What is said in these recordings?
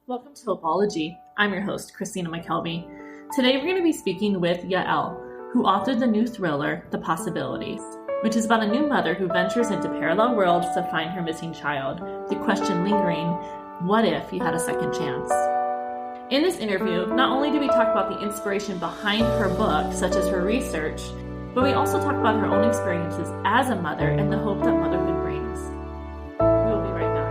Welcome to Apology. I'm your host, Christina McKelvey. Today we're going to be speaking with Yael, who authored the new thriller, The Possibilities, which is about a new mother who ventures into parallel worlds to find her missing child. The question lingering, what if you had a second chance? In this interview, not only do we talk about the inspiration behind her book, such as her research, but we also talk about her own experiences as a mother and the hope that motherhood brings. We'll be right back.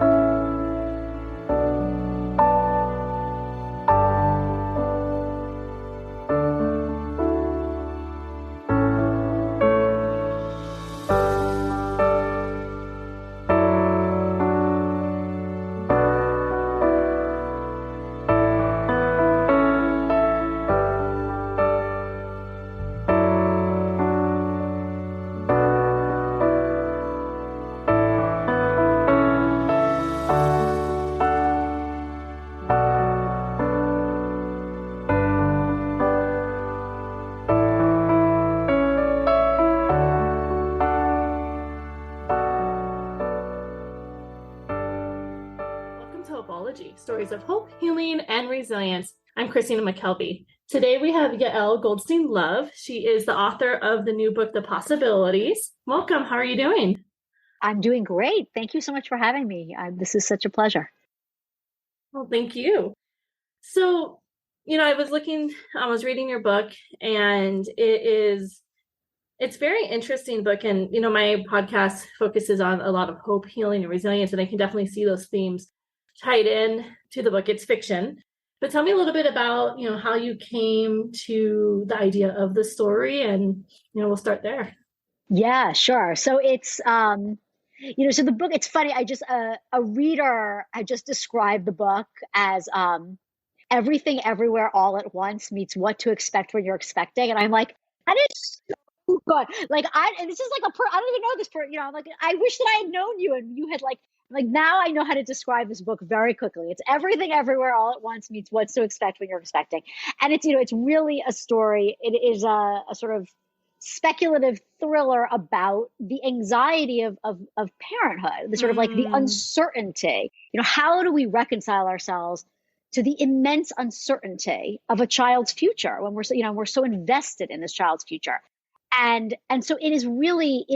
Stories of hope, healing, and resilience. I'm Christina McKelvey. Today we have Yael Goldstein-Love. She is the author of the new book, The Possibilities. Welcome. How are you doing? I'm doing great. Thank you so much for having me. This is such a pleasure. Well, thank you. So, I was reading your book, and it's a very interesting book. And, my podcast focuses on a lot of hope, healing, and resilience, and I can definitely see those themes tied in to the book. It's fiction, but tell me a little bit about how you came to the idea of the story, and we'll start there. Yeah, sure. So it's so the book, it's funny, I just a reader I just described the book as everything everywhere all at once meets what to expect when you're expecting, and I'm like, that is so good. And this is like I don't even know this person, I'm like, I wish that I had known you and you had like now I know how to describe this book very quickly. It's everything everywhere all at once meets what to expect when you're expecting. And it's, it's really a story. It is a sort of speculative thriller about the anxiety of parenthood, the sort of like the uncertainty. How do we reconcile ourselves to the immense uncertainty of a child's future when we're so invested in this child's future? And so it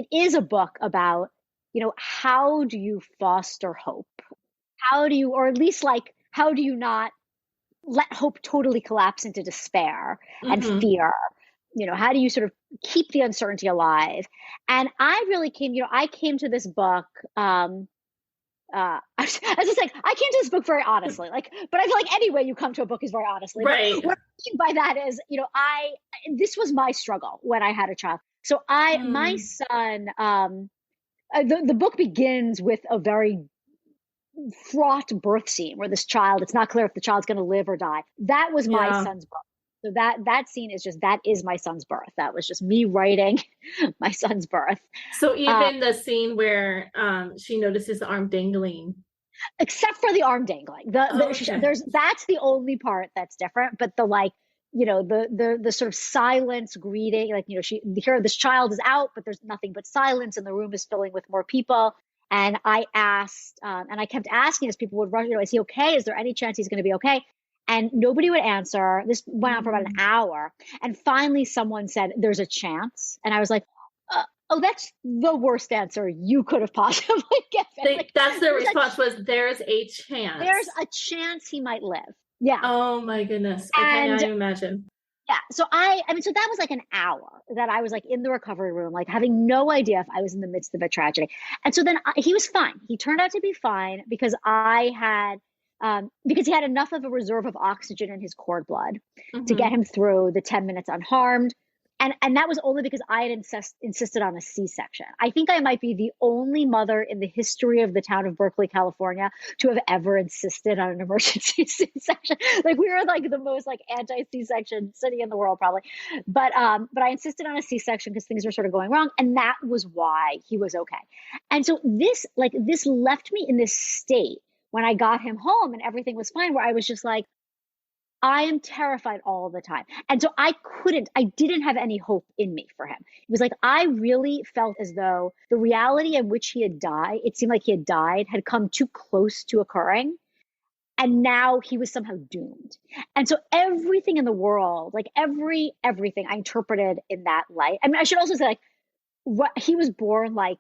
is a book about, how do you foster hope? How do you, or at least how do you not let hope totally collapse into despair and fear? How do you sort of keep the uncertainty alive? And I really came to this book, I was just like, I came to this book very honestly, but I feel like any way you come to a book is very honestly. Right. What I mean by that is, this was my struggle when I had a child. So my son, the book begins with a very fraught birth scene where this child, it's not clear if the child's going to live or die. That was my son's birth. So that scene is my son's birth. That was just me writing my son's birth. So even the scene where she notices the arm dangling. Except for the arm dangling. That's the only part that's different. But the sort of silence greeting, this child is out, but there's nothing but silence and the room is filling with more people. And I asked, and I kept asking as people would rush, is he okay? Is there any chance he's going to be okay? And nobody would answer. This went on for about an hour. And finally someone said, there's a chance. And I was like, oh, that's the worst answer you could have possibly given. That's the response was, there's a chance. There's a chance he might live. Yeah. Oh my goodness. Okay, I imagine. Yeah. So so that was like an hour that I was in the recovery room, having no idea if I was in the midst of a tragedy. And so then he was fine. He turned out to be fine because he had enough of a reserve of oxygen in his cord blood to get him through the 10 minutes unharmed. And that was only because I had insisted on a C-section. I think I might be the only mother in the history of the town of Berkeley, California, to have ever insisted on an emergency C-section. We were the most anti-C-section city in the world, probably. But I insisted on a C-section because things were sort of going wrong, and that was why he was okay. And so this left me in this state when I got him home and everything was fine, where I was just like, I am terrified all the time. And so I didn't have any hope in me for him. It was I really felt as though the reality in which he had died, it seemed like he had died, had come too close to occurring. And now he was somehow doomed. And so everything in the world, like everything I interpreted in that light. I mean, I should also say, like, what he was born, like,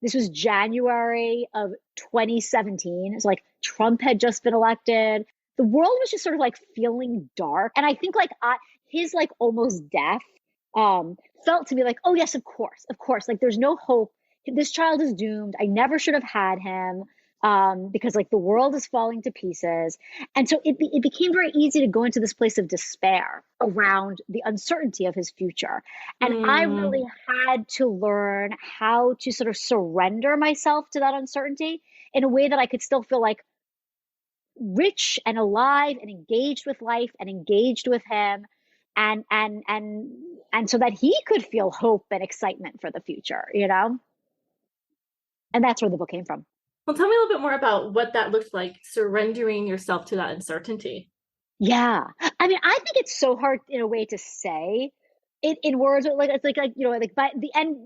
this was January of 2017. It's like Trump had just been elected. The world was just sort of like feeling dark. And I think like his like almost death felt to me like, oh yes, of course. Like there's no hope. This child is doomed. I never should have had him because like the world is falling to pieces. And so it became very easy to go into this place of despair around the uncertainty of his future. And I really had to learn how to sort of surrender myself to that uncertainty in a way that I could still feel like rich and alive and engaged with life and engaged with him, and so that he could feel hope and excitement for the future, you know? And that's where the book came from. Well, tell me a little bit more about what that looks like, surrendering yourself to that uncertainty. Yeah. I mean, I think it's so hard in a way to say it in words. Like it's like you know, like by the end,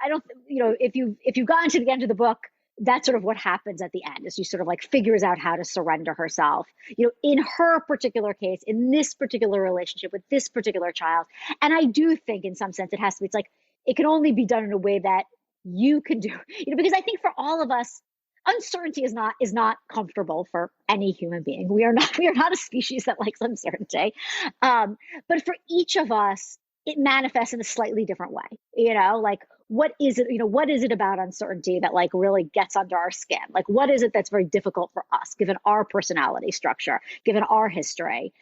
I don't, you know, if you've gotten to the end of the book, that's sort of what happens at the end, is she sort of like figures out how to surrender herself, you know, in her particular case, in this particular relationship with this particular child. And I do think in some sense it has to be, it's like, it can only be done in a way that you can do, you know, because I think for all of us, uncertainty is not comfortable for any human being. We are not a species that likes uncertainty. But for each of us, it manifests in a slightly different way. You know, like what is it? You know, what is it about uncertainty that like really gets under our skin? Like what is it that's very difficult for us, given our personality structure, given our history?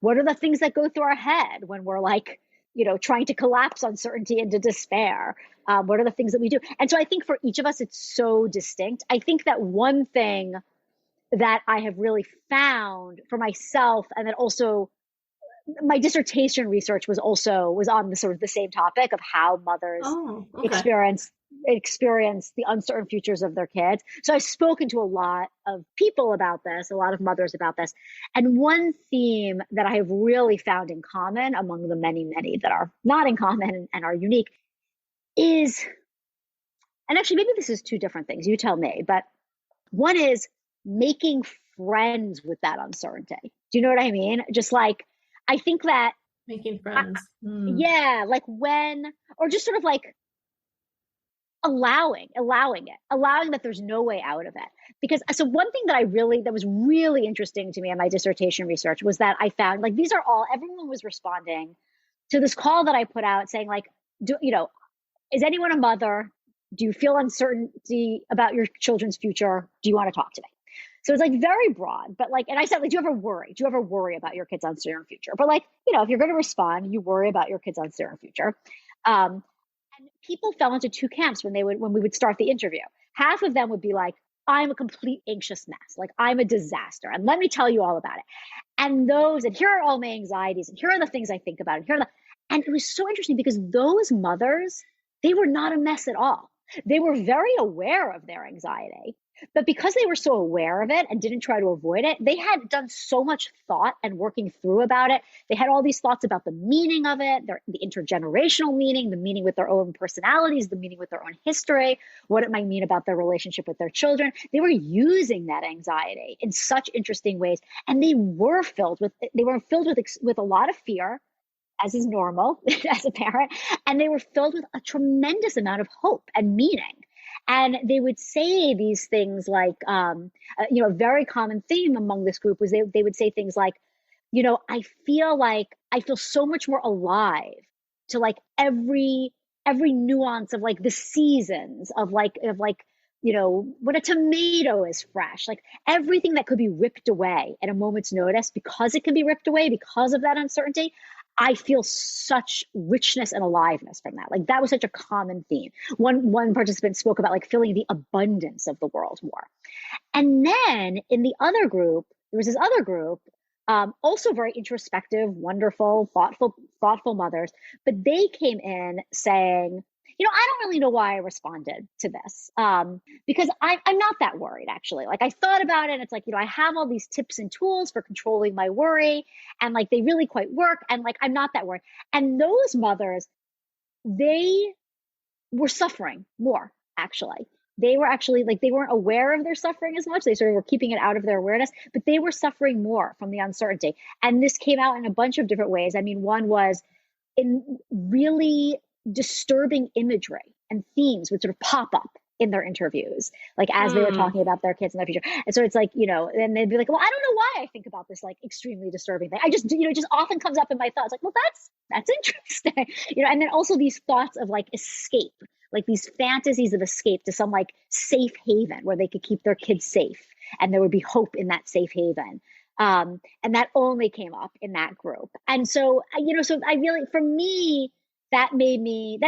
What are the things that go through our head when we're like, you know, trying to collapse uncertainty into despair? What are the things that we do? And so I think for each of us, it's so distinct. I think that one thing that I have really found for myself, and that also my dissertation research was on the sort of the same topic of how mothers experience the uncertain futures of their kids. So I've spoken to a lot of people about this, a lot of mothers about this. And one theme that I have really found in common among the many, many that are not in common and are unique is, and actually maybe this is two different things, you tell me, but one is making friends with that uncertainty. Do you know what I mean? Just like, I think that making friends. Yeah, like when, or just sort of like allowing that there's no way out of it. Because so one thing that was really interesting to me in my dissertation research was that I found like everyone was responding to this call that I put out saying like, is anyone a mother? Do you feel uncertainty about your children's future? Do you want to talk to me? So it's like very broad, but like, and I said, like, do you ever worry about your kids' uncertain future? But like, you know, if you're going to respond, you worry about your kids' uncertain future. And people fell into two camps when we would start the interview. Half of them would be like, I'm a complete anxious mess. Like I'm a disaster. And let me tell you all about it. And here are all my anxieties. And here are the things I think about. And it was so interesting because those mothers, they were not a mess at all. They were very aware of their anxiety, but because they were so aware of it and didn't try to avoid it, they had done so much thought and working through about it. They had all these thoughts about the meaning of it, the intergenerational meaning, the meaning with their own personalities, the meaning with their own history, what it might mean about their relationship with their children. They were using that anxiety in such interesting ways. And they were filled with a lot of fear, as is normal as a parent. And they were filled with a tremendous amount of hope and meaning. And they would say these things like, a very common theme among this group was they would say things like, you know, I feel so much more alive to like every nuance of like the seasons of you know, when a tomato is fresh, like everything that could be ripped away at a moment's notice, because it can be ripped away because of that uncertainty. I feel such richness and aliveness from that. Like that was such a common theme. One participant spoke about like feeling the abundance of the world more. And then in the other group, there was this other group, also very introspective, wonderful, thoughtful mothers, but they came in saying, you know, I don't really know why I responded to this, because I'm not that worried, actually. Like I thought about it and it's like, you know, I have all these tips and tools for controlling my worry and like they really quite work. And like, I'm not that worried. And those mothers, they were suffering more, actually, they were actually like, they weren't aware of their suffering as much. They sort of were keeping it out of their awareness, but they were suffering more from the uncertainty. And this came out in a bunch of different ways. I mean, one was in really disturbing imagery and themes would sort of pop up in their interviews, like as they were talking about their kids and their future. And so it's like, and they'd be like, well, I don't know why I think about this like extremely disturbing thing. I just, it just often comes up in my thoughts like, well, that's interesting. And then also these thoughts of like escape, like these fantasies of escape to some like safe haven where they could keep their kids safe and there would be hope in that safe haven. And that only came up in that group. And so, so I really, for me, that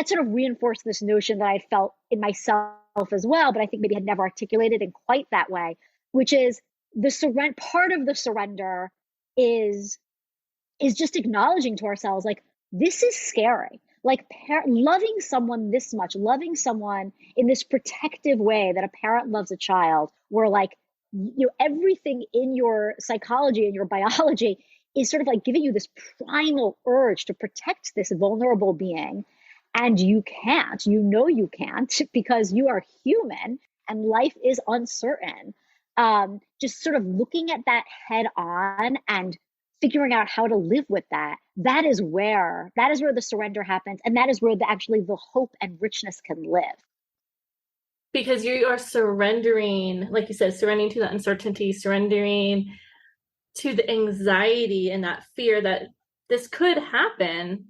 sort of reinforced this notion that I felt in myself as well, but I think maybe had never articulated in quite that way, which is part of the surrender is just acknowledging to ourselves, like, this is scary. Like loving someone this much, loving someone in this protective way that a parent loves a child, where like, everything in your psychology and your biology is sort of like giving you this primal urge to protect this vulnerable being. And you can't, you can't, because you are human and life is uncertain. Just sort of looking at that head on and figuring out how to live with that. That is where the surrender happens. And that is where actually the hope and richness can live. Because you are surrendering, like you said, surrendering to the uncertainty, surrendering to the anxiety and that fear that this could happen.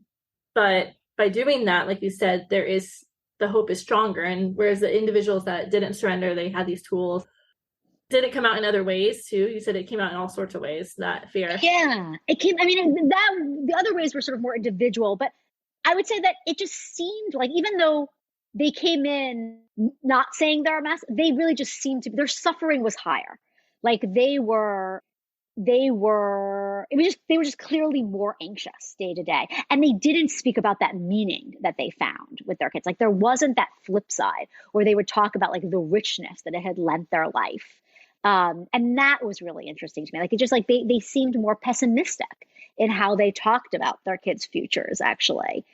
But by doing that, like you said, the hope is stronger. And whereas the individuals that didn't surrender, they had these tools. Did it come out in other ways too? You said it came out in all sorts of ways, that fear. Yeah, it came, the other ways were sort of more individual, but I would say that it just seemed like, even though they came in not saying they're a mess, they really just seemed to, their suffering was higher. Like they were just clearly more anxious day to day. And they didn't speak about that meaning that they found with their kids. Like there wasn't that flip side where they would talk about like the richness that it had lent their life. And that was really interesting to me. Like it just like they seemed more pessimistic in how they talked about their kids' futures, actually.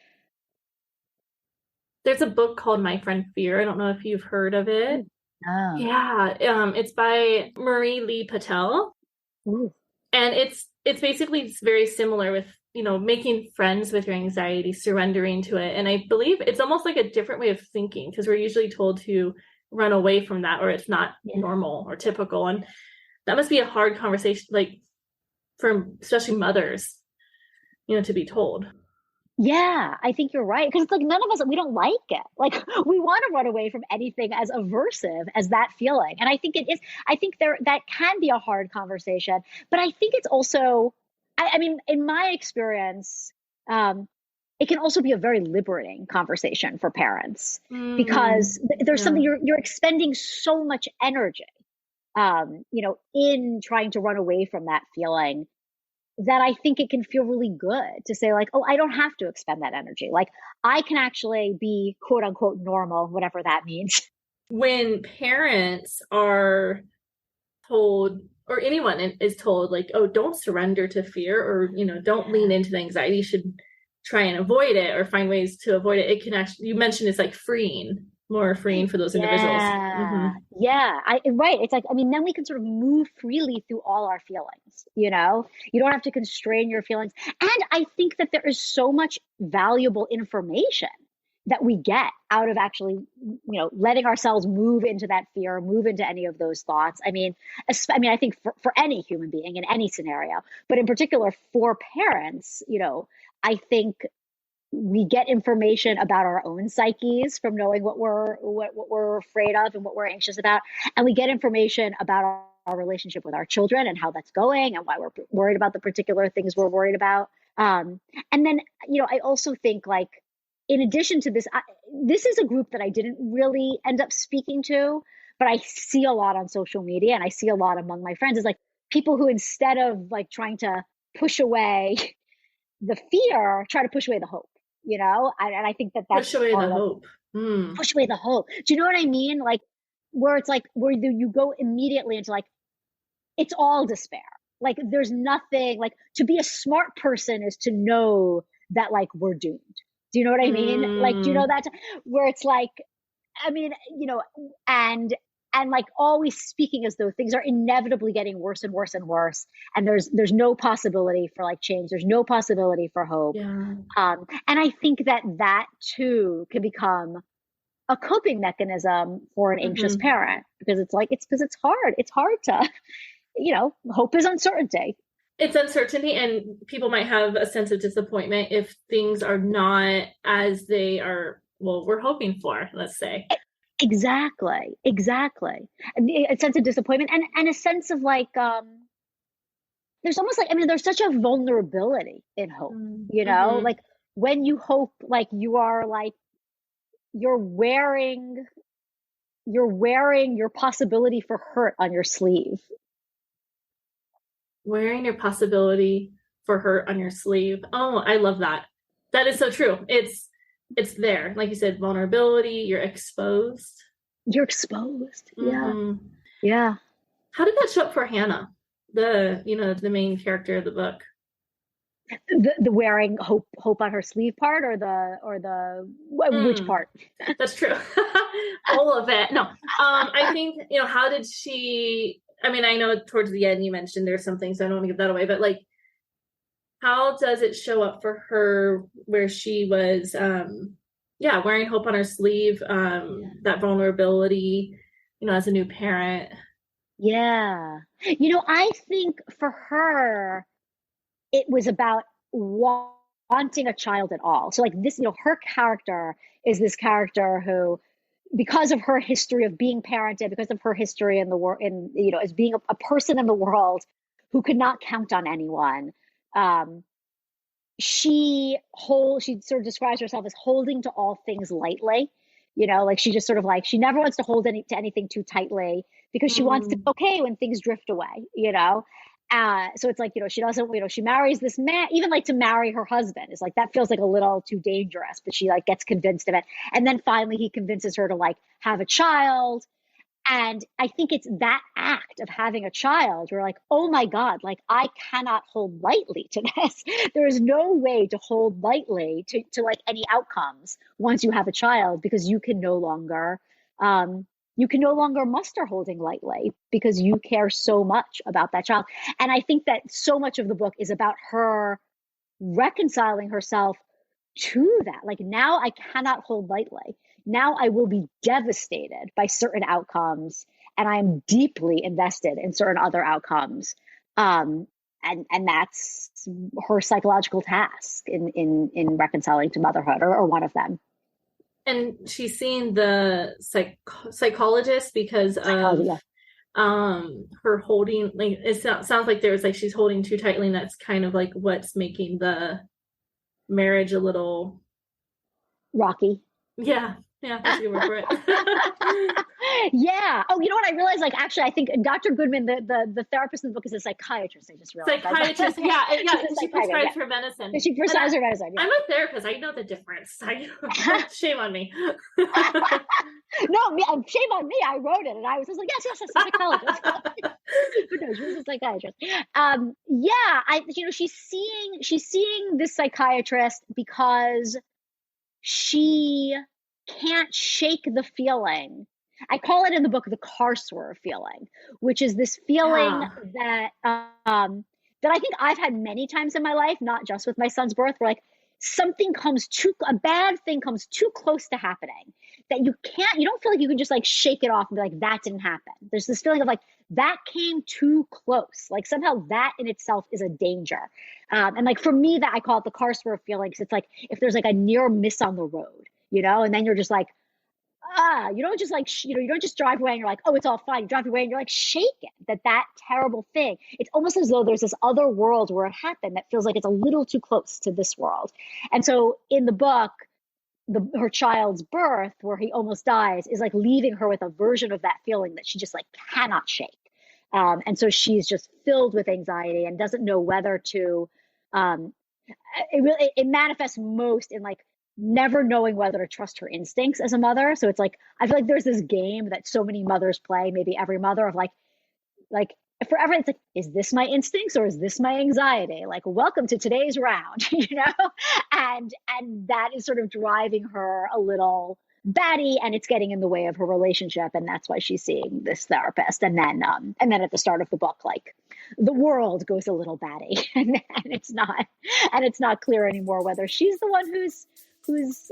There's a book called My Friend Fear. I don't know if you've heard of it. Oh. Yeah. It's by Marie Lee Patel. Ooh. And it's basically very similar with, making friends with your anxiety, surrendering to it. And I believe it's almost like a different way of thinking, because we're usually told to run away from that, or it's not normal or typical. And that must be a hard conversation, like for especially mothers, to be told. Yeah, I think you're right. Because it's like none of us, we don't like it. Like we want to run away from anything as aversive as that feeling. And I think it is, that can be a hard conversation. But I think it's also, I mean, in my experience, it can also be a very liberating conversation for parents because there's something you're expending so much energy, in trying to run away from that feeling, that I think it can feel really good to say like, oh, I don't have to expend that energy. Like I can actually be quote unquote normal, whatever that means. When parents are told, or anyone is told like, oh, don't surrender to fear, or, don't lean into the anxiety, you should try and avoid it or find ways to avoid it. It can actually, you mentioned it's like more freeing for those individuals. Mm-hmm. Yeah, right. It's like, then we can sort of move freely through all our feelings, you don't have to constrain your feelings. And I think that there is so much valuable information that we get out of actually, letting ourselves move into that fear, move into any of those thoughts. I think for any human being in any scenario, but in particular for parents, I think we get information about our own psyches from knowing what we're afraid of and what we're anxious about. And we get information about our relationship with our children and how that's going and why we're worried about the particular things we're worried about. And then, I also think like, in addition to this, this is a group that I didn't really end up speaking to, but I see a lot on social media and I see a lot among my friends is like people who, instead of like trying to push away the fear, try to push away the hope. And I think that's push away the hope. Push away the hope. Do you know what I mean? Like where it's like where you go immediately into like it's all despair. Like there's nothing, like to be a smart person is to know that like we're doomed. Do you know what I mean? Like, do you know that where it's like I mean, and like always speaking as though things are inevitably getting worse and worse and worse, and there's no possibility for like change. There's no possibility for hope. Yeah. And I think that too can become a coping mechanism for an anxious parent, because it's because it's hard. It's hard to, hope is uncertainty. It's uncertainty, and people might have a sense of disappointment if things are not as they are, we're hoping for, let's say. Exactly. A sense of disappointment and a sense of like, there's almost like, there's such a vulnerability in hope, like when you hope, like you are like, you're wearing your possibility for hurt on your sleeve. Wearing your possibility for hurt on your sleeve. Oh, I love that. That is so true. It's there. Like you said, vulnerability, you're exposed. Yeah. Yeah. How did that show up for Hannah? The main character of the book. The wearing hope on her sleeve part, or the which part? That's true. All of it. No. I think, how did she, I know towards the end you mentioned there's some things, so I don't want to give that away, but like, how does it show up for her where she was, wearing hope on her sleeve, that vulnerability, as a new parent? Yeah. I think for her, it was about wanting a child at all. So like this, her character is this character who, because of her history of being parented, because of her history in the world, as being a person in the world who could not count on anyone, she sort of describes herself as holding to all things lightly. Like she just sort of like, she never wants to hold to anything too tightly, because she wants to be okay when things drift away, so it's like, she doesn't, she marries this man, even like to marry her husband is like, that feels like a little too dangerous, but she like gets convinced of it. And then finally he convinces her to like have a child. And I think it's that act of having a child where like, oh my God, like I cannot hold lightly to this. There is no way to hold lightly to like any outcomes once you have a child, because you can no longer muster holding lightly, because you care so much about that child. And I think that so much of the book is about her reconciling herself to that. Like, now I cannot hold lightly. Now I will be devastated by certain outcomes, and I am deeply invested in certain other outcomes. And that's her psychological task in reconciling to motherhood, or one of them. And she's seeing the psychologist because of her holding, like, it sounds like there's like she's holding too tightly, and that's kind of like what's making the marriage a little rocky. Yeah, that's a good word for it. Yeah. Oh, you know what I realized? Like, actually, I think Dr. Goodman, the therapist in the book, is a psychiatrist. I just realized. Psychiatrist, yeah. She prescribes her medicine. She prescribes her medicine. Yeah. I'm a therapist. I know the difference. Shame on me. No, shame on me. I wrote it, and I was just like, yes, a psychologist. But no, she was a psychiatrist. She's seeing this psychiatrist because she can't shake the feeling. I call it in the book the car swerve feeling, which is this feeling that I think I've had many times in my life, not just with my son's birth, where like a bad thing comes too close to happening, that you don't feel like you can just like shake it off and be like, that didn't happen. There's this feeling of like, that came too close. Like somehow that in itself is a danger. And like for me, that I call it the car swerve feeling, because it's like if there's like a near miss on the road, and then you're just like, you don't just like, you don't just drive away and you're like, oh, it's all fine. You drive away and you're like shaken that terrible thing. It's almost as though there's this other world where it happened that feels like it's a little too close to this world. And so in the book, her child's birth, where he almost dies, is like leaving her with a version of that feeling that she just like cannot shake. And so she's just filled with anxiety and doesn't know whether to, it manifests most in like never knowing whether to trust her instincts as a mother. So it's like, I feel like there's this game that so many mothers play, maybe every mother, of like forever, it's like, is this my instincts or is this my anxiety? Like, welcome to today's round, and that is sort of driving her a little batty and it's getting in the way of her relationship. And that's why she's seeing this therapist. And then at the start of the book, like the world goes a little batty and it's not clear anymore whether she's the one who's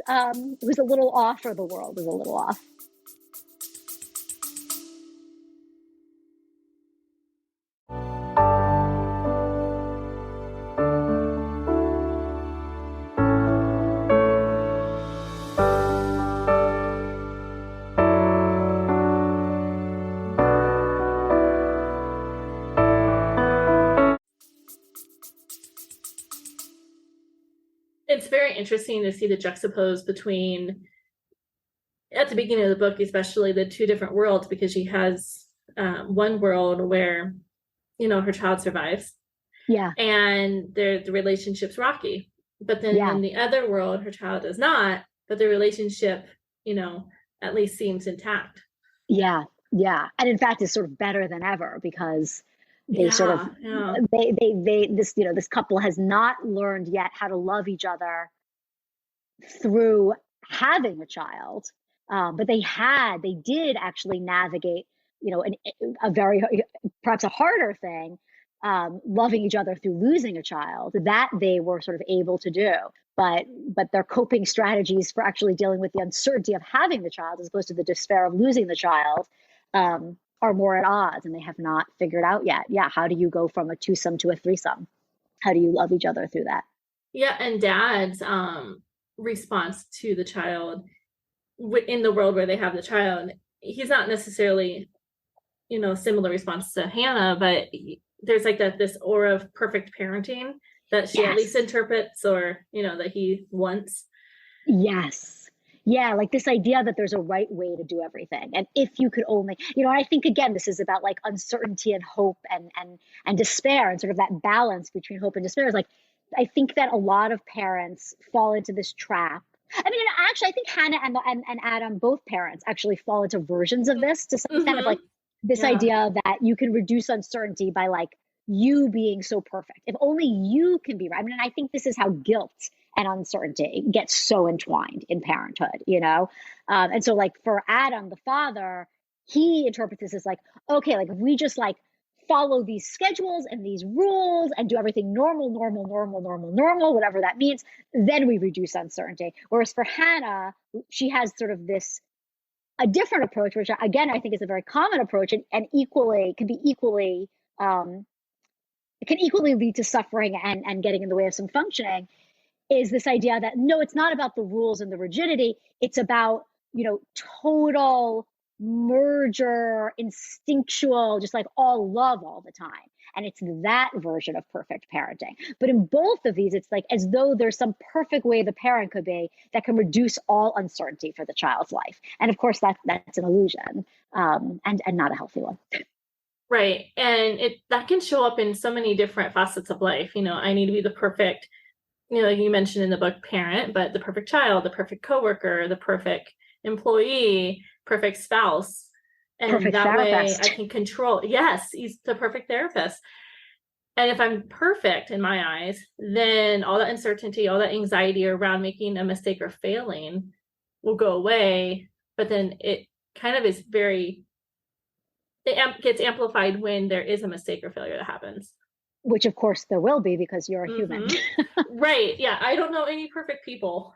a little off or the world is a little off. It's very interesting to see the juxtapose between, at the beginning of the book, especially the two different worlds, because she has one world where, her child survives. Yeah. And the relationship's rocky. But then in the other world, her child does not, but the relationship, at least seems intact. Yeah. And in fact, it's sort of better than ever because this couple has not learned yet how to love each other through having a child. But they did actually navigate, a very, perhaps a harder thing, loving each other through losing a child, that they were sort of able to do. But their coping strategies for actually dealing with the uncertainty of having the child as opposed to the despair of losing the child are more at odds, and they have not figured out yet. Yeah, how do you go from a twosome to a threesome? How do you love each other through that? Yeah, and Dad's response to the child in the world where they have the child, he's not necessarily, similar response to Hannah, but there's like this aura of perfect parenting that she at least interprets, or that he wants. Yes. Yeah, like this idea that there's a right way to do everything. And if you could only, I think, again, this is about like uncertainty and hope and despair, and sort of that balance between hope and despair is like, I think that a lot of parents fall into this trap. I mean, actually, I think Hannah and Adam, both parents, actually fall into versions of this to some extent, of like this idea that you can reduce uncertainty by like you being so perfect. If only you can be right. I mean, I think this is how guilt and uncertainty gets so entwined in parenthood, and so like for Adam, the father, he interprets this as like, okay, like if we just like follow these schedules and these rules and do everything normal, whatever that means, then we reduce uncertainty. Whereas for Hannah, she has sort of a different approach, which again, I think is a very common approach and equally can be equally, it can equally lead to suffering and getting in the way of some functioning, is this idea that no, it's not about the rules and the rigidity. It's about, total merger, instinctual, just like all love all the time. And it's that version of perfect parenting. But in both of these, it's like as though there's some perfect way the parent could be that can reduce all uncertainty for the child's life. And of course, that's an illusion, and not a healthy one. Right. And that can show up in so many different facets of life. I need to be the perfect, like you mentioned in the book, parent, but the perfect child, the perfect coworker, the perfect employee, perfect spouse. And perfect that therapist. way I can control. Yes, he's the perfect therapist. And if I'm perfect in my eyes, then all that uncertainty, all that anxiety around making a mistake or failing will go away. But then it kind of is it gets amplified when there is a mistake or failure that happens. Which of course there will be because you're a human. Right. Yeah. I don't know any perfect people.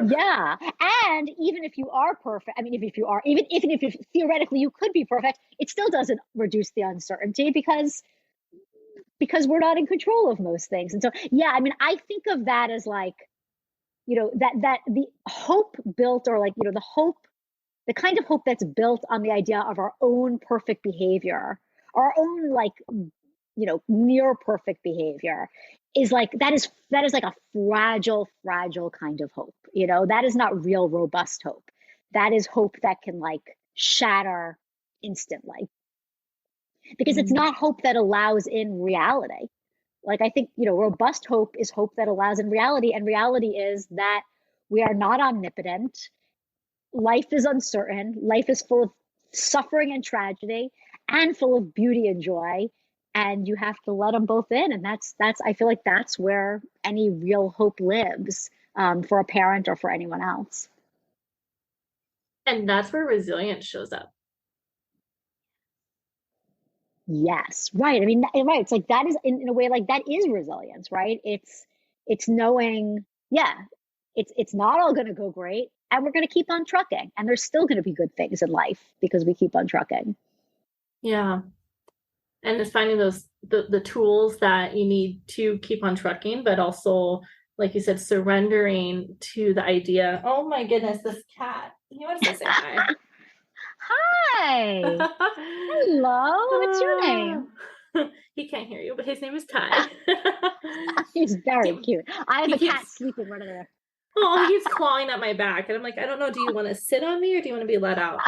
Yeah. And even if you are perfect, I mean, even if theoretically you could be perfect, it still doesn't reduce the uncertainty because we're not in control of most things. And so, yeah, I mean, I think of that as like, that the hope built, or like, the kind of hope that's built on the idea of our own perfect behavior, our own like, near perfect behavior, is like that is like a fragile kind of hope. That is not real robust hope. That is hope that can like shatter instantly, because it's not hope that allows in reality. Like I think, robust hope is hope that allows in reality, and reality is that we are not omnipotent. Life is uncertain. Life is full of suffering and tragedy, and full of beauty and joy. And you have to let them both in. And that's, I feel like that's where any real hope lives, for a parent or for anyone else. And that's where resilience shows up. Yes, right. I mean, right. It's like that is in a way like that is resilience, right? It's knowing, yeah, it's not all going to go great, and we're going to keep on trucking, and there's still going to be good things in life because we keep on trucking. Yeah. And it's finding the tools that you need to keep on trucking, but also, like you said, surrendering to the idea. Oh my goodness, this cat. He wants to say hi. Hi. Hello. What's your name? He can't hear you, but his name is Ty. He's very cute. I have he a cat keeps sleeping right there. Oh, he keeps clawing at my back, and I'm like, I don't know. Do you want to sit on me or do you want to be let out?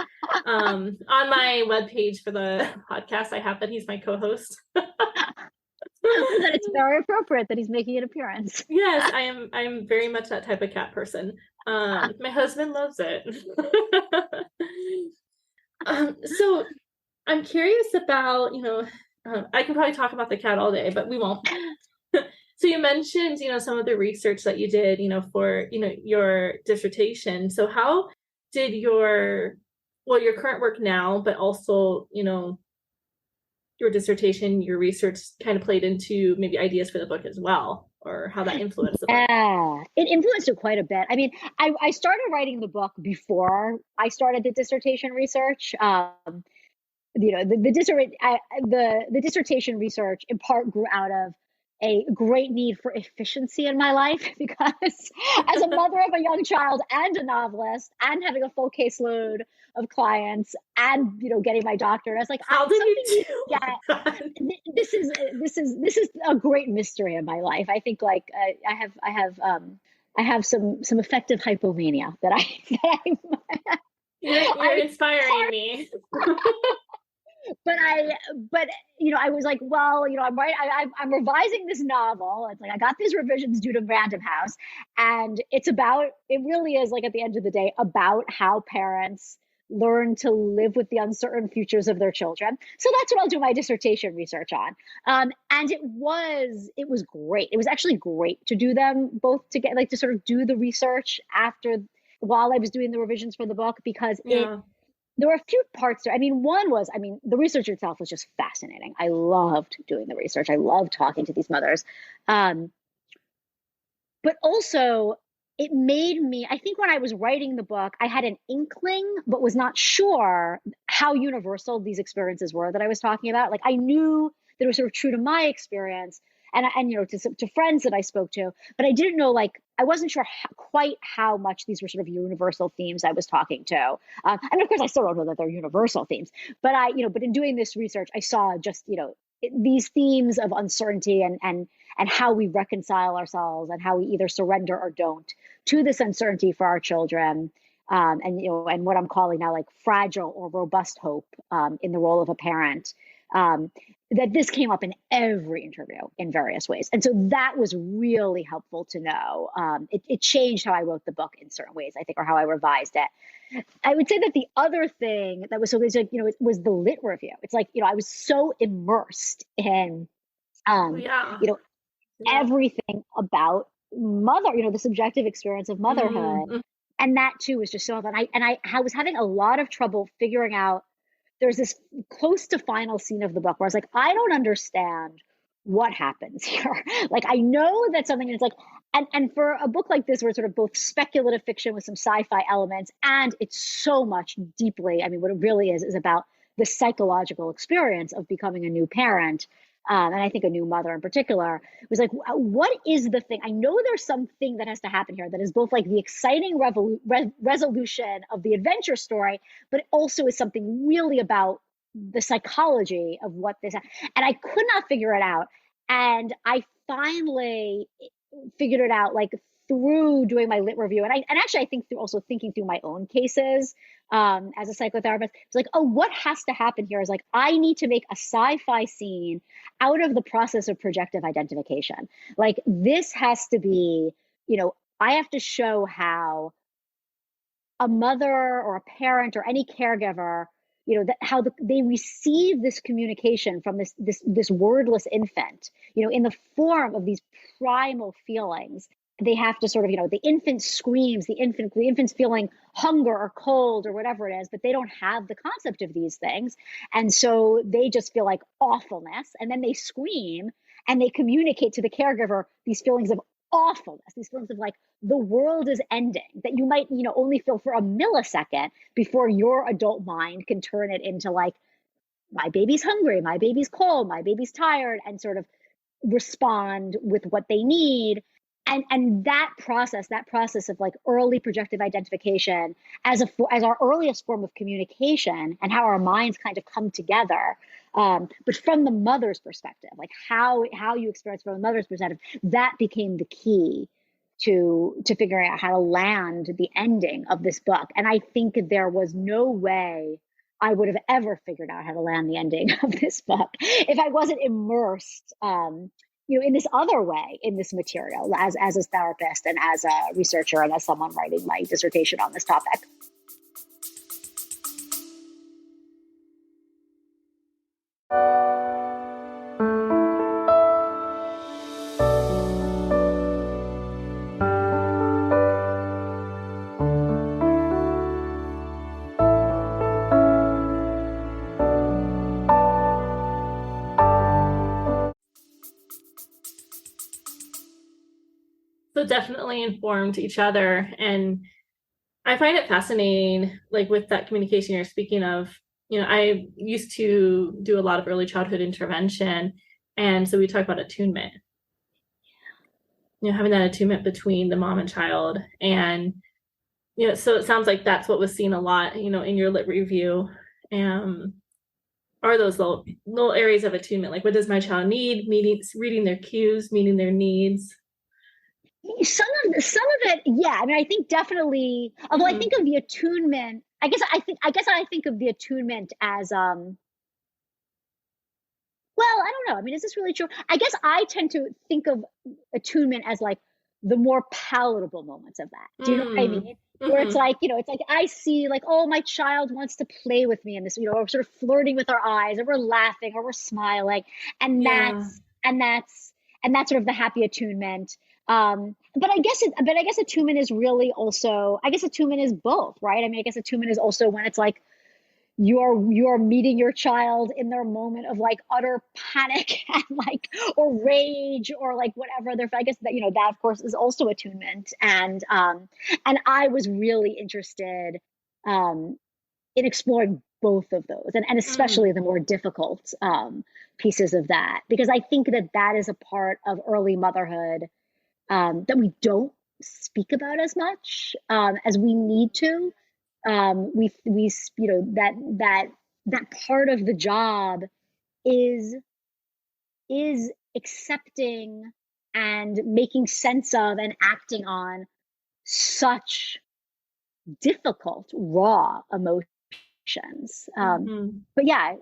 On my webpage for the podcast, I have that he's my co-host. That it's very appropriate that he's making an appearance. Yes, I'm very much that type of cat person. My husband loves it. So I'm curious about, I can probably talk about the cat all day, but we won't. So you mentioned, some of the research that you did, for, your dissertation. So how did your current work now, but also, your dissertation, your research kind of played into maybe ideas for the book as well, or how that influenced the book? Yeah, it influenced it quite a bit. I mean, I started writing the book before I started the dissertation research. The dissertation research in part grew out of a great need for efficiency in my life because as a mother of a young child and a novelist and having a full caseload of clients and getting my doctorate, I was like, How did you do that? This is a great mystery in my life. I think like I have some effective hypomania that I You're inspiring me. but I was like, well, I'm revising this novel. It's like I got these revisions due to Random House, and it really is like at the end of the day about how parents learn to live with the uncertain futures of their children. So that's what I'll do my dissertation research on. And it was great. It was actually great to do them both to sort of do the research while I was doing the revisions for the book, because there were a few parts there. I mean, the research itself was just fascinating. I loved doing the research. I loved talking to these mothers. But also, it made me, I think when I was writing the book, I had an inkling, but was not sure how universal these experiences were that I was talking about. Like, I knew that it was sort of true to my experience and to friends that I spoke to, but I didn't know, like, I wasn't sure quite how much these were sort of universal themes I was talking to. And of course, I still don't know that they're universal themes, but but in doing this research, I saw just, these themes of uncertainty and how we reconcile ourselves and how we either surrender or don't to this uncertainty for our children. And what I'm calling now like fragile or robust hope in the role of a parent. That this came up in every interview in various ways. And so that was really helpful to know. It changed how I wrote the book in certain ways, I think, or how I revised it. I would say that the other thing that was so good, it was the lit review. It's like, I was so immersed in, everything about the subjective experience of motherhood. Mm-hmm. And that too was just so fun. I was having a lot of trouble figuring out. There's this close to final scene of the book where I was like, I don't understand what happens here. Like, I know that something is like, and for a book like this, where it's sort of both speculative fiction with some sci-fi elements, and it's so much deeply, I mean, what it really is about the psychological experience of becoming a new parent. And I think a new mother in particular, was like, what is the thing? I know there's something that has to happen here that is both like the exciting resolution of the adventure story, but it also is something really about the psychology of what this, and I could not figure it out. And I finally figured it out, like through doing my lit review. And actually, I think through also thinking through my own cases as a psychotherapist. It's like, oh, what has to happen here is like, I need to make a sci-fi scene out of the process of projective identification. Like, this has to be, I have to show how a mother or a parent or any caregiver, how they receive this communication from this wordless infant, in the form of these primal feelings they have to sort of, the infant screams, the infant's feeling hunger or cold or whatever it is, but they don't have the concept of these things. And so they just feel like awfulness. And then they scream and they communicate to the caregiver these feelings of awfulness, these feelings of like the world is ending, that you might, only feel for a millisecond before your adult mind can turn it into like, my baby's hungry, my baby's cold, my baby's tired, and sort of respond with what they need. And that process of like early projective identification as our earliest form of communication, and how our minds kind of come together, but from the mother's perspective, like how you experience from the mother's perspective, that became the key to figuring out how to land the ending of this book. And I think there was no way I would have ever figured out how to land the ending of this book if I wasn't immersed, in this other way, in this material, as a therapist and as a researcher and as someone writing my dissertation on this topic. So definitely informed each other. And I find it fascinating, like with that communication you're speaking of, I used to do a lot of early childhood intervention. And so we talk about attunement, having that attunement between the mom and child. And, so it sounds like that's what was seen a lot, in your lit review. Are those little areas of attunement? Like, what does my child need? Reading their cues, meeting their needs. Some of it, yeah. I mean, I think definitely. Although I think of the attunement, I guess I think of the attunement as well, I don't know. I mean, is this really true? I guess I tend to think of attunement as like the more palatable moments of that. Do you know what I mean? Where it's like, it's like I see like, oh, my child wants to play with me in this, or sort of flirting with our eyes, or we're laughing, or we're smiling, and that's sort of the happy attunement. But I guess attunement is really also, I guess attunement is both, right? I mean, I guess attunement is also when it's like you are meeting your child in their moment of like utter panic and like, or rage, or like whatever. I guess that, that of course is also attunement. And I was really interested, in exploring both of those, and especially the more difficult, pieces of that, because I think that is a part of early motherhood, that we don't speak about as much, as we need to. We that part of the job is accepting and making sense of and acting on such difficult, raw emotions. But yeah,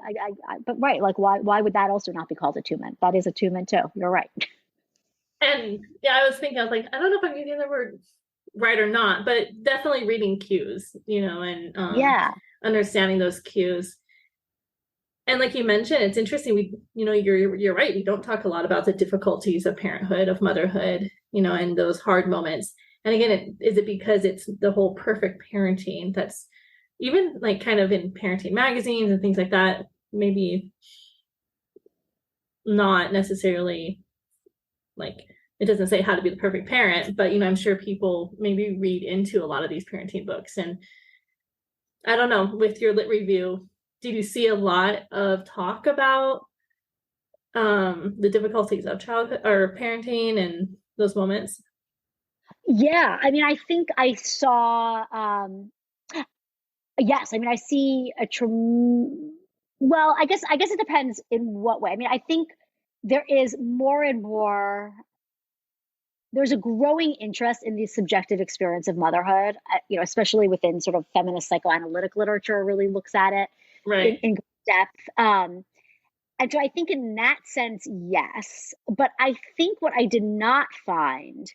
but right, like why would that also not be called attunement? That is attunement too. You're right. And yeah, I was like, I don't know if I'm using the word right or not, but definitely reading cues, and understanding those cues. And like you mentioned, it's interesting. You're right. We don't talk a lot about the difficulties of parenthood, of motherhood, and those hard moments. And again, is it because it's the whole perfect parenting that's even like kind of in parenting magazines and things like that, maybe not necessarily like, it doesn't say how to be the perfect parent, but I'm sure people maybe read into a lot of these parenting books. And I don't know, with your lit review, did you see a lot of talk about the difficulties of childhood or parenting and those moments? Yeah, I mean, I think I saw, yes, I mean, I see well, I guess it depends in what way. I mean, I think there is more and more, there's a growing interest in the subjective experience of motherhood, especially within sort of feminist psychoanalytic literature really looks at it in depth. And so I think in that sense, yes. But I think what I did not find,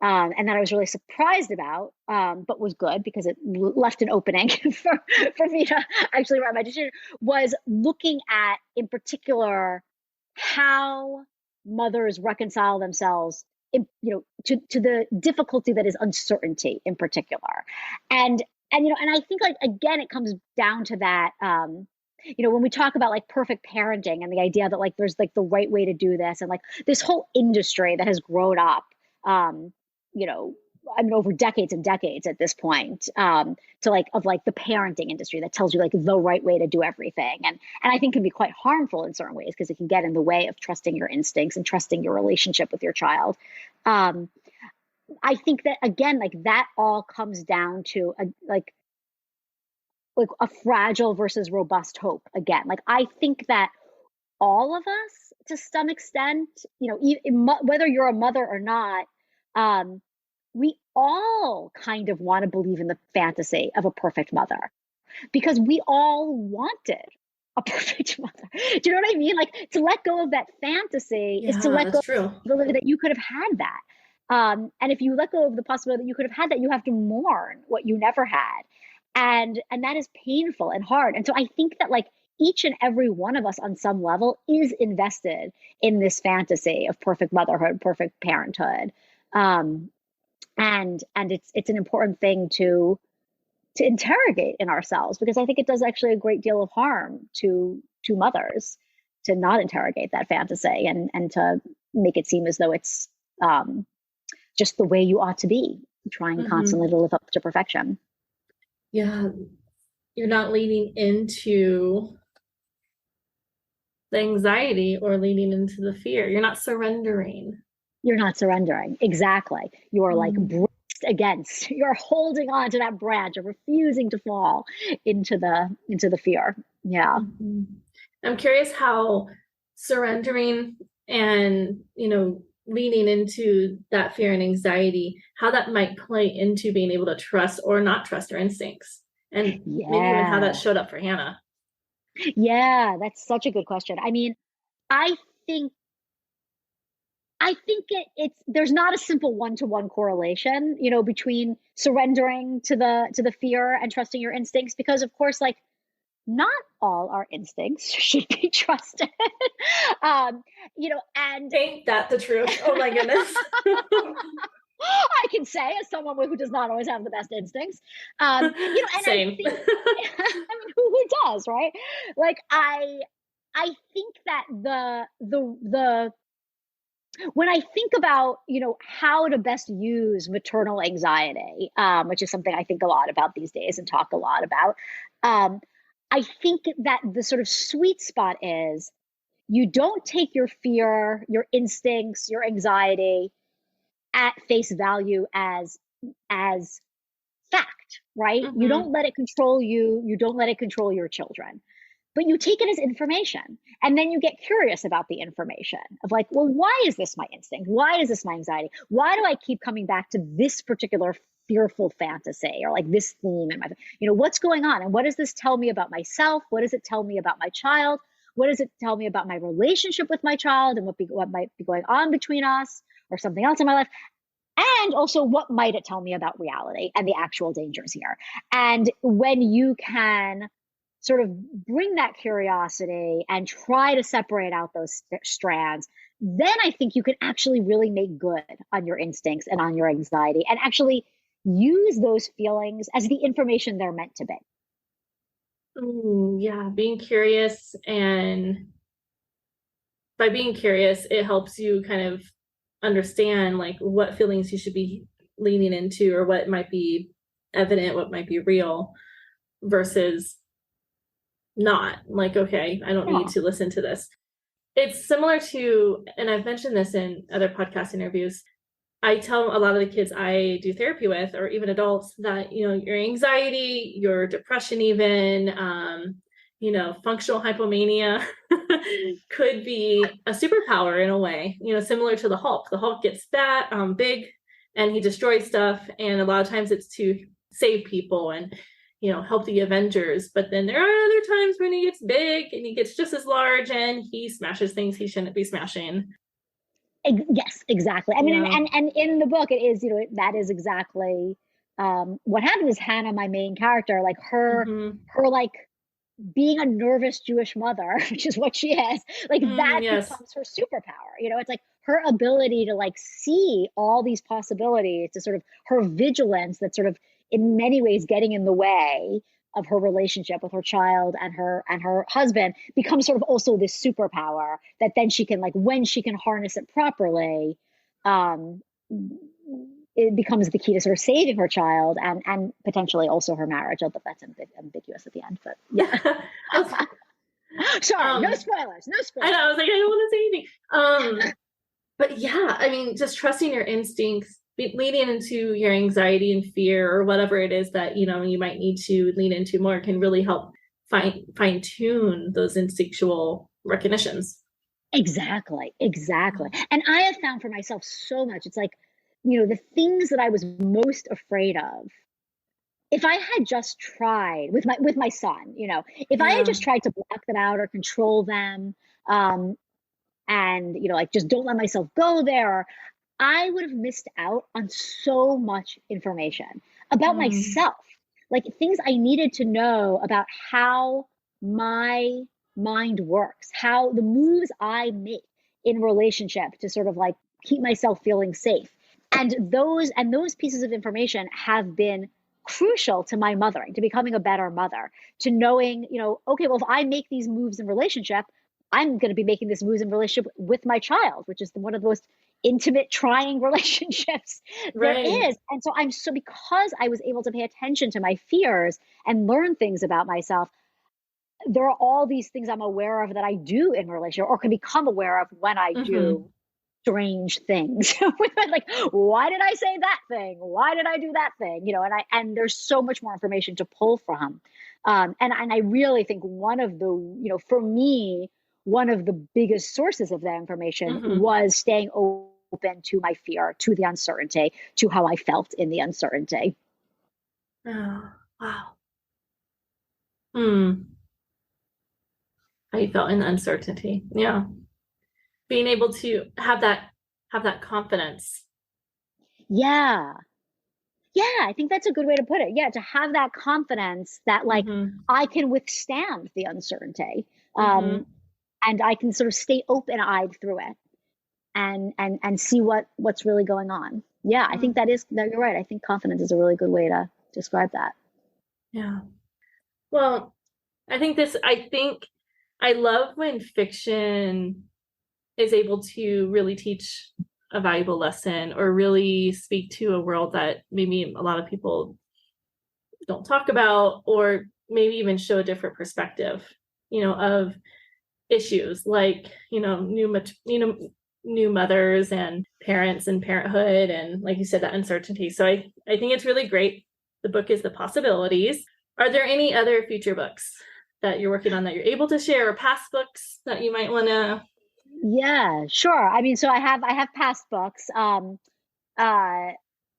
and that I was really surprised about, but was good because it left an opening for me to actually write my decision, was looking at, in particular, how mothers reconcile themselves to the difficulty that is uncertainty in particular. And I think, like, again, it comes down to that, when we talk about like perfect parenting and the idea that like there's like the right way to do this, and like this whole industry that has grown up, um, you know, over decades and decades at this point, to like of like the parenting industry that tells you like the right way to do everything, and I think can be quite harmful in certain ways because it can get in the way of trusting your instincts and trusting your relationship with your child. Um, I think that again, like that all comes down to like a fragile versus robust hope again. Like I think that all of us, to some extent, whether you're a mother or not, um, we all kind of want to believe in the fantasy of a perfect mother because we all wanted a perfect mother. Do you know what I mean? Like to let go of that fantasy is to let go that's true. of the possibility that you could have had that. And if you let go of the possibility that you could have had that, you have to mourn what you never had. And that is painful and hard. And so I think that like each and every one of us on some level is invested in this fantasy of perfect motherhood, perfect parenthood. And it's an important thing to interrogate in ourselves, because I think it does actually a great deal of harm to mothers to not interrogate that fantasy and to make it seem as though it's just the way you ought to be, trying constantly to live up to perfection. Yeah, you're not leaning into the anxiety or leaning into the fear. You're not surrendering. You're not surrendering. Exactly. You are like braced against. You're holding on to that branch of refusing to fall into the fear. Yeah. Mm-hmm. I'm curious how surrendering and, leaning into that fear and anxiety, how that might play into being able to trust or not trust your instincts, and maybe even how that showed up for Hannah. Yeah, that's such a good question. I mean, I think it's there's not a simple one-to-one correlation, between surrendering to the fear and trusting your instincts, because of course, like not all our instincts should be trusted. And ain't that the truth? Oh my goodness. I can say, as someone who does not always have the best instincts, and Same. I think, I mean, who does, right? Like I think that the when I think about, how to best use maternal anxiety, which is something I think a lot about these days and talk a lot about, I think that the sort of sweet spot is you don't take your fear, your instincts, your anxiety at face value as fact, right? You don't let it control you. You don't let it control your children. But you take it as information, and then you get curious about the information of like, well, why is this my instinct? Why is this my anxiety? Why do I keep coming back to this particular fearful fantasy or like this theme in my, what's going on? And what does this tell me about myself? What does it tell me about my child? What does it tell me about my relationship with my child and what might be going on between us or something else in my life? And also, what might it tell me about reality and the actual dangers here? And when you can sort of bring that curiosity and try to separate out those strands, then I think you can actually really make good on your instincts and on your anxiety and actually use those feelings as the information they're meant to be. Yeah, being curious, and by being curious, it helps you kind of understand like what feelings you should be leaning into or what might be evident, what might be real versus not. Like, okay, I don't need to listen to this. It's similar to, and I've mentioned this in other podcast interviews, I tell a lot of the kids I do therapy with, or even adults, that, your anxiety, your depression, even, functional hypomania could be a superpower in a way, similar to the Hulk. The Hulk gets big and he destroys stuff. And a lot of times it's to save people and, help the Avengers. But then there are other times when he gets big and he gets just as large and he smashes things he shouldn't be smashing. Yes, exactly. I mean, and in the book, it is, that is exactly what happened. Is Hannah, my main character, like her like being a nervous Jewish mother, which is what she is, like that becomes her superpower. It's like her ability to like see all these possibilities, to sort of her vigilance that's sort of in many ways getting in the way of her relationship with her child and her husband, becomes sort of also this superpower that then she can, like, when she can harness it properly, um, it becomes the key to sort of saving her child and potentially also her marriage. Although that's ambiguous at the end, but yeah. Sorry, no spoilers. No spoilers. I know. I was like, I don't want to say anything. But yeah, I mean, just trusting your instincts, leading into your anxiety and fear or whatever it is that, you know, you might need to lean into more, can really help fine tune those instinctual recognitions. Exactly. And I have found for myself so much. It's like, you know, the things that I was most afraid of, if I had just tried with my son, you know, if I had just tried to block them out or control them, and, you know, like, just don't let myself go there, I would have missed out on so much information about myself, like things I needed to know about how my mind works, how the moves I make in relationship to sort of like keep myself feeling safe. And those pieces of information have been crucial to my mothering, to becoming a better mother, to knowing, you know, okay, well, if I make these moves in relationship, I'm going to be making this moves in relationship with my child, which is one of the most intimate, trying relationships there is. And so because I was able to pay attention to my fears and learn things about myself, there are all these things I'm aware of that I do in relationship, or can become aware of when I do strange things. Like, why did I say that thing? Why did I do that thing? You know, and there's so much more information to pull from. And I really think one of the, you know, for me, one of the biggest sources of that information was staying open to my fear, to the uncertainty, to how I felt in the uncertainty. Oh, wow. How you felt in the uncertainty. Yeah. Being able to have that confidence. Yeah. I think that's a good way to put it. Yeah, to have that confidence that, like, I can withstand the uncertainty, and I can sort of stay open-eyed through it, and see what's really going on. Yeah, I think that you're right. I think confidence is a really good way to describe that. Yeah. Well, I think I love when fiction is able to really teach a valuable lesson or really speak to a world that maybe a lot of people don't talk about, or maybe even show a different perspective, you know, of issues like, you know, new mothers and parents and parenthood, and like you said, that uncertainty. So I think it's really great. The book is The Possibilities. Are there any other future books that you're working on that you're able to share, or past books that you might want to? Yeah, sure. I mean, so I have past books.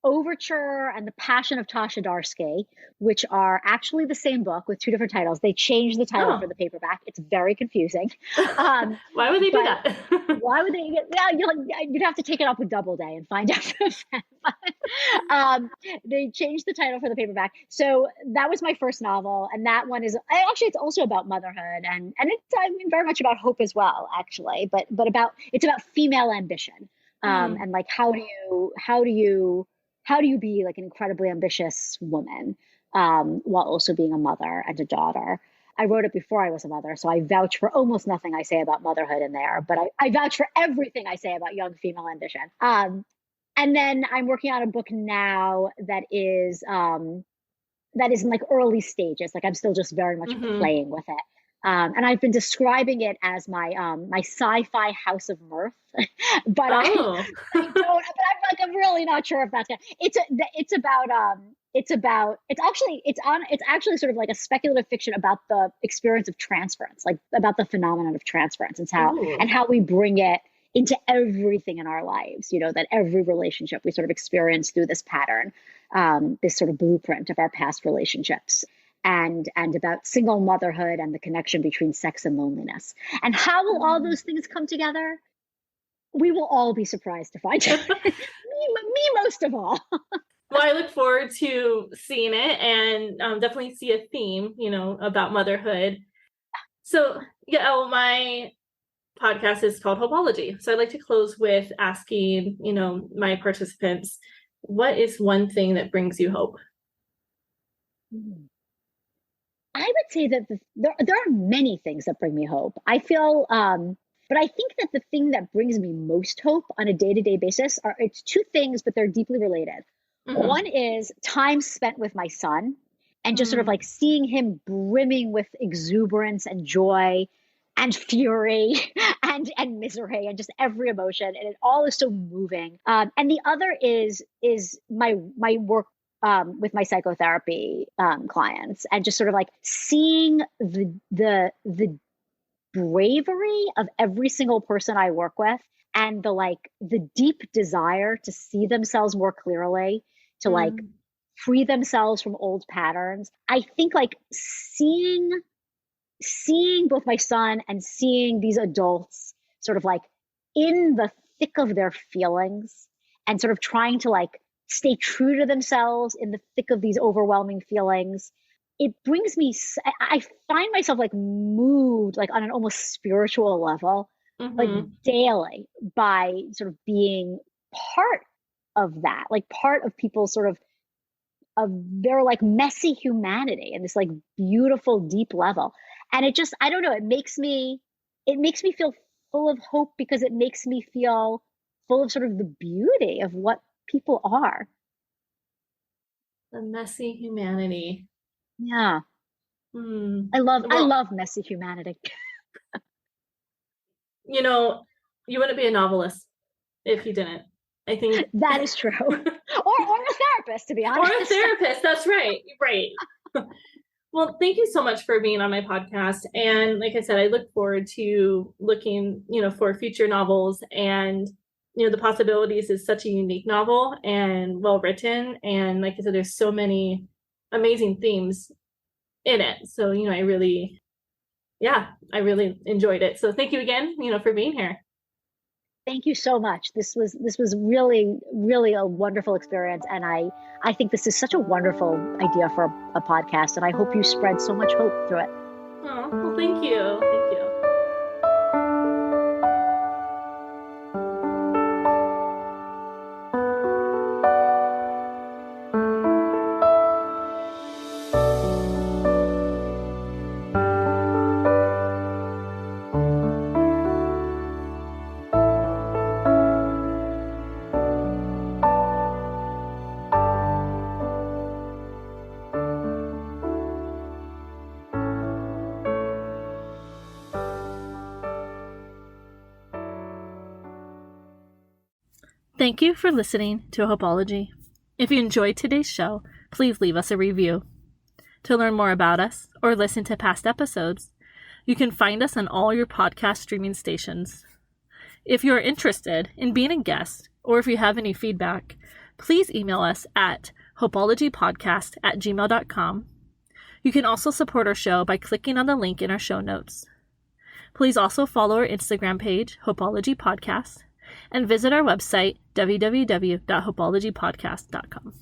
Overture and The Passion of Tasha Darsky, which are actually the same book with two different titles. They changed the title for the paperback. It's very confusing. Why would they do that? Why would they? Yeah, you'd have to take it up with Doubleday and find out. They changed the title for the paperback. So that was my first novel, and that one is actually, it's also about motherhood, and it's, I mean, very much about hope as well, actually. But it's about female ambition, and like how do you be like an incredibly ambitious woman, while also being a mother and a daughter. I wrote it before I was a mother, so I vouch for almost nothing I say about motherhood in there, but I vouch for everything I say about young female ambition. And then I'm working on a book now that is in like early stages. Like, I'm still just very much playing with it. And I've been describing it as my sci-fi house of mirth, but I don't. But I'm really not sure if that's gonna. It's actually sort of like a speculative fiction about the experience of transference, like about the phenomenon of transference, and how we bring it into everything in our lives. You know, that every relationship we sort of experience through this pattern, this sort of blueprint of our past relationships. And about single motherhood and the connection between sex and loneliness. And how will all those things come together? We will all be surprised to find out. me most of all. Well, I look forward to seeing it, and definitely see a theme, you know, about motherhood. So, yeah, my podcast is called Hopeology. So I'd like to close with asking, my participants, what is one thing that brings you hope? I would say that there are many things that bring me hope. I feel, but I think that the thing that brings me most hope on a day-to-day basis it's two things, but they're deeply related. Mm-hmm. One is time spent with my son and just sort of like seeing him brimming with exuberance and joy and fury and misery and just every emotion. And it all is so moving. And the other is my work with my psychotherapy clients, and just sort of like seeing the bravery of every single person I work with, and the deep desire to see themselves more clearly, to like free themselves from old patterns. I think like seeing both my son and seeing these adults sort of like in the thick of their feelings and sort of trying to like stay true to themselves in the thick of these overwhelming feelings. It brings me, I find myself like moved like on an almost spiritual level, like daily, by sort of being part of that, like part of people's sort of their like messy humanity and this like beautiful deep level. And it just, I don't know, it makes me feel full of hope, because it makes me feel full of sort of the beauty of what people are. The messy humanity. Yeah. I love messy humanity. You wouldn't be a novelist if you didn't. I think that is true. or a therapist, to be honest. Or a therapist. That's right. Right. Well, thank you so much for being on my podcast. And like I said, I look forward to looking, for future novels. And, The Possibilities is such a unique novel and well written. And like I said, there's so many amazing themes in it. So, I really enjoyed it. So thank you again, for being here. Thank you so much. This was really, really a wonderful experience. And I think this is such a wonderful idea for a podcast. And I hope you spread so much hope through it. Oh, well, thank you. Thank you. Thank you for listening to Hopeology. If you enjoyed today's show, please leave us a review. To learn more about us or listen to past episodes, you can find us on all your podcast streaming stations. If you are interested in being a guest, or if you have any feedback, please email us at hopeologypodcast@gmail.com. You can also support our show by clicking on the link in our show notes. Please also follow our Instagram page, Hopeology Podcast, and visit our website, www.hopeologypodcast.com.